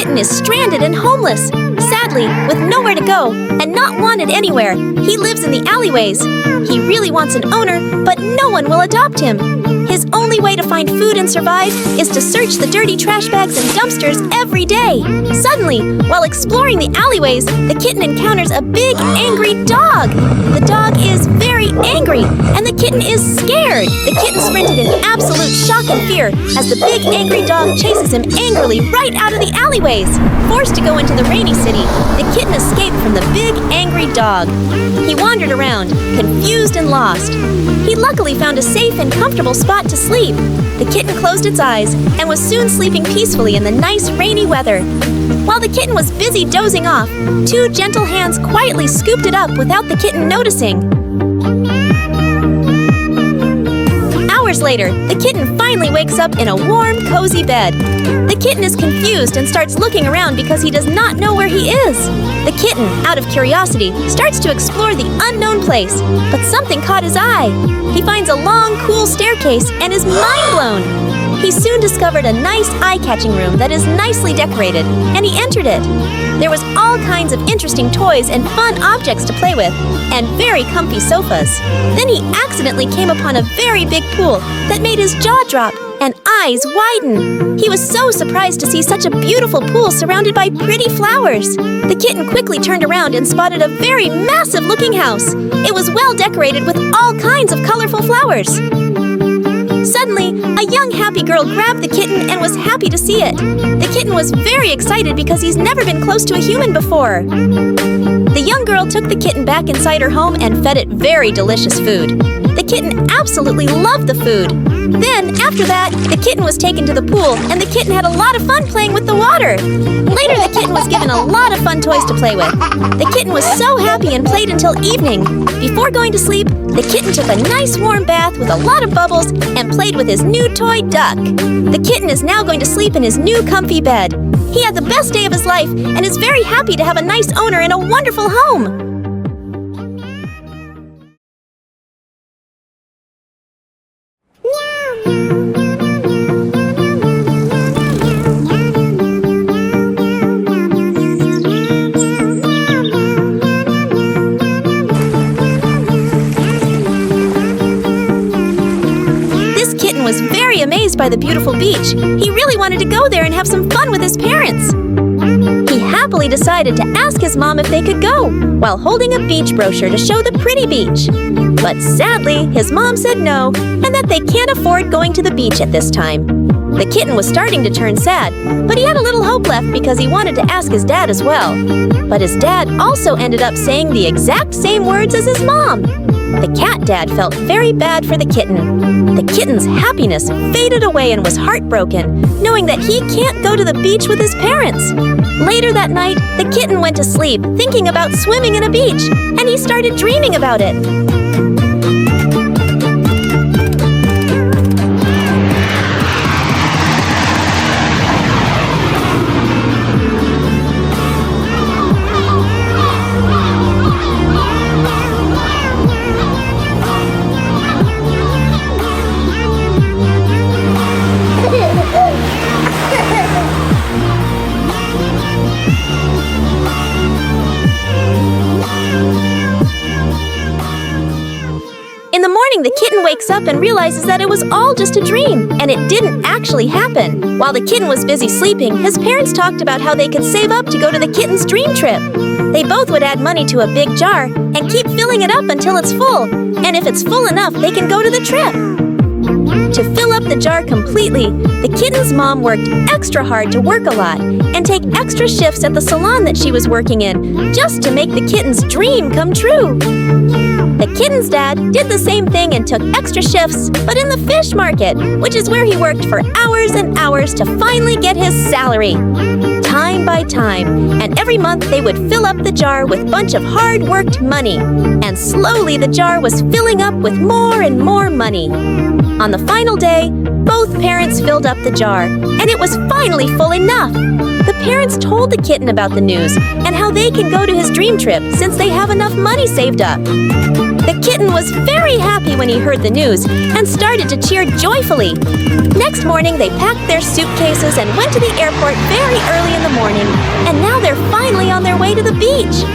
kitten is stranded and homeless. Sadly, with nowhere to go and not wanted anywhere, he lives in the alleyways. He really wants an owner, but no one will adopt him. His only way to find food and survive is to search the dirty trash bags and dumpsters every day. Suddenly, while exploring the alleyways, the kitten encounters a big, angry dog. The dog is very angry, and the kitten is scared. The kitten sprinted in absolute shock and fear as the big, angry dog chases him angrily right out of the alleyways. Forced to go into the rainy city, the kitten escaped from the big, angry dog. He wandered around, confused and lost. He luckily found a safe and comfortable spot to sleep. The kitten closed its eyes and was soon sleeping peacefully in the nice rainy weather. While the kitten was busy dozing off, two gentle hands quietly scooped it up without the kitten noticing. Hours later, the kitten finally wakes up in a warm, cozy bed. The kitten is confused and starts looking around because he does not know where he is. The kitten, out of curiosity, starts to explore the unknown place, but something caught his eye. He finds a long, cool staircase and is mind-blown. He soon discovered a nice eye-catching room that is nicely decorated, and he entered it. There was all kinds of interesting toys and fun objects to play with, and very comfy sofas. Then he accidentally came upon a very big pool that made his jaw drop and eyes widen. He was so surprised to see such a beautiful pool surrounded by pretty flowers. The kitten quickly turned around and spotted a very massive-looking house. It was well decorated with all kinds of colorful flowers. Suddenly, a young happy girl grabbed the kitten and was happy to see it. The kitten was very excited because he's never been close to a human before. The young girl took the kitten back inside her home and fed it very delicious food. The kitten absolutely loved the food. Then, after that, the kitten was taken to the pool and the kitten had a lot of fun playing with the water. Later, the kitten was given a lot of fun toys to play with. The kitten was so happy and played until evening. Before going to sleep, the kitten took a nice warm bath with a lot of bubbles and played with his new toy duck. The kitten is now going to sleep in his new comfy bed. He had the best day of his life and is very happy to have a nice owner and a wonderful home. Was very amazed by the beautiful beach. He really wanted to go there and have some fun with his parents. He happily decided to ask his mom if they could go, while holding a beach brochure to show the pretty beach. But sadly, his mom said no, and that they can't afford going to the beach at this time. The kitten was starting to turn sad, but he had a little hope left because he wanted to ask his dad as well. But his dad also ended up saying the exact same words as his mom. The cat dad felt very bad for the kitten. The kitten's happiness faded away and was heartbroken, knowing that he can't go to the beach with his parents. Later that night, the kitten went to sleep thinking about swimming in a beach, and he started dreaming about it. The kitten wakes up and realizes that it was all just a dream, and it didn't actually happen. While the kitten was busy sleeping, his parents talked about how they could save up to go to the kitten's dream trip. They both would add money to a big jar and keep filling it up until it's full, and if it's full enough, they can go to the trip. To fill up the jar completely, the kitten's mom worked extra hard to work a lot and take extra shifts at the salon that she was working in just to make the kitten's dream come true. The kitten's dad did the same thing and took extra shifts, but in the fish market, which is where he worked for hours and hours to finally get his salary. Time by time, and every month they would fill up the jar with a bunch of hard-worked money. And slowly the jar was filling up with more and more money. On the final day, both parents filled up the jar, and it was finally full enough. The parents told the kitten about the news and how they can go to his dream trip since they have enough money saved up. The kitten was very happy when he heard the news and started to cheer joyfully. Next morning, they packed their suitcases and went to the airport very early in the morning. And now they're finally on their way to the beach.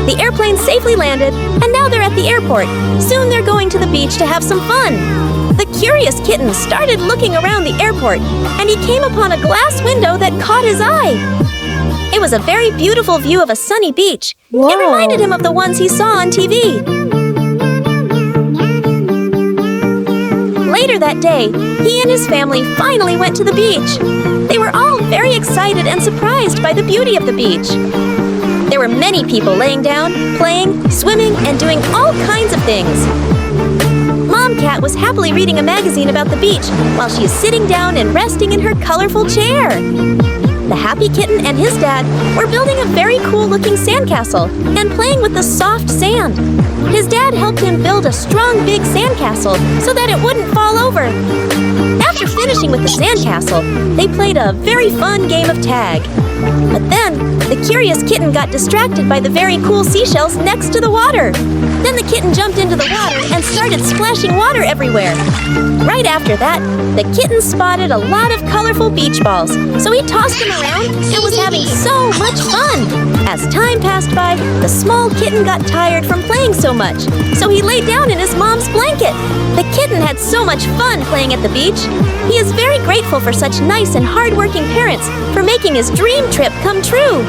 The airplane safely landed, and now they're at the airport. Soon they're going to the beach to have some fun. The curious kitten started looking around the airport, and he came upon a glass window that caught his eye. It was a very beautiful view of a sunny beach. Whoa. It reminded him of the ones he saw on TV. Later that day, he and his family finally went to the beach. They were all very excited and surprised by the beauty of the beach. There were many people laying down, playing, swimming, and doing all kinds of things. Mom Cat was happily reading a magazine about the beach while she is sitting down and resting in her colorful chair. The happy kitten and his dad were building a very cool-looking sandcastle and playing with the soft sand. His dad helped him build a strong, big sandcastle so that it wouldn't fall over. After finishing with the sandcastle, they played a very fun game of tag. But then, the curious kitten got distracted by the very cool seashells next to the water. Then the kitten jumped into the water and started splashing water everywhere. Right after that, the kitten spotted a lot of colorful beach balls, so he tossed them around and was having so much fun. As time passed by, the small kitten got tired from playing so much, so he lay down in his mom's blanket. The kitten had so much fun playing at the beach. He is very grateful for such nice and hard-working parents for making his dream trip come true.